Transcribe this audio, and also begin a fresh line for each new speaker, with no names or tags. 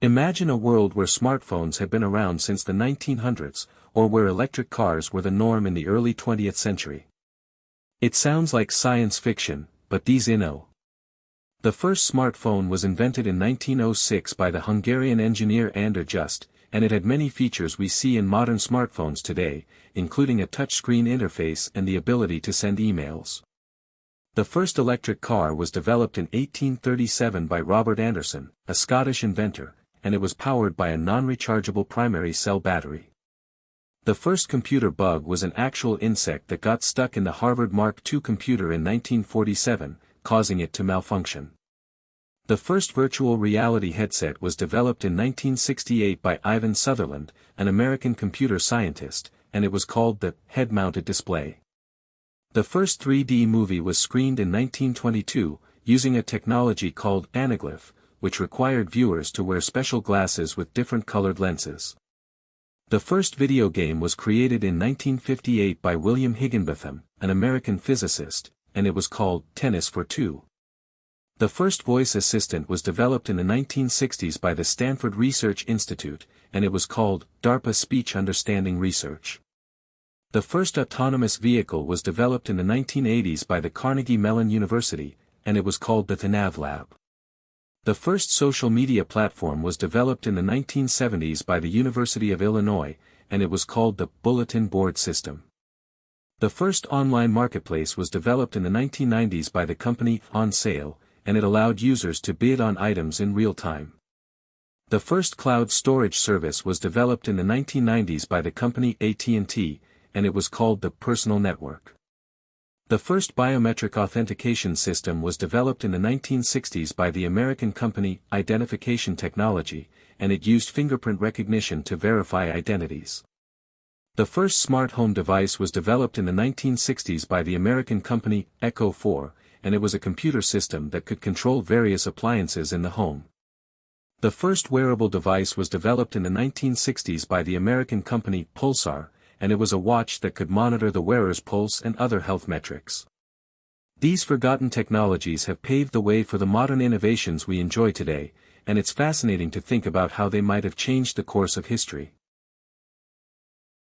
Imagine a world where smartphones had been around since the 1900s, or where electric cars were the norm in the early 20th century. It sounds like science fiction, but these inno. The first smartphone was invented in 1906 by the Hungarian engineer Andor Just, and it had many features we see in modern smartphones today, including a touchscreen interface and the ability to send emails. The first electric car was developed in 1837 by Robert Anderson, a Scottish inventor, and it was powered by a non-rechargeable primary cell battery. The first computer bug was an actual insect that got stuck in the Harvard Mark II computer in 1947, causing it to malfunction. The first virtual reality headset was developed in 1968 by Ivan Sutherland, an American computer scientist, and it was called the head-mounted display. The first 3D movie was screened in 1922, using a technology called anaglyph, which required viewers to wear special glasses with different colored lenses. The first video game was created in 1958 by William Higginbotham, an American physicist, and it was called Tennis for Two. The first voice assistant was developed in the 1960s by the Stanford Research Institute, and it was called DARPA Speech Understanding Research. The first autonomous vehicle was developed in the 1980s by the Carnegie Mellon University, and it was called the Nav Lab. The first social media platform was developed in the 1970s by the University of Illinois, and it was called the Bulletin Board System. The first online marketplace was developed in the 1990s by the company On Sale, and it allowed users to bid on items in real time. The first cloud storage service was developed in the 1990s by the company AT&T, and it was called the Personal Network. The first biometric authentication system was developed in the 1960s by the American company Identification Technology, and it used fingerprint recognition to verify identities. The first smart home device was developed in the 1960s by the American company Echo 4, and it was a computer system that could control various appliances in the home. The first wearable device was developed in the 1960s by the American company Pulsar, and it was a watch that could monitor the wearer's pulse and other health metrics. These forgotten technologies have paved the way for the modern innovations we enjoy today, and it's fascinating to think about how they might have changed the course of history.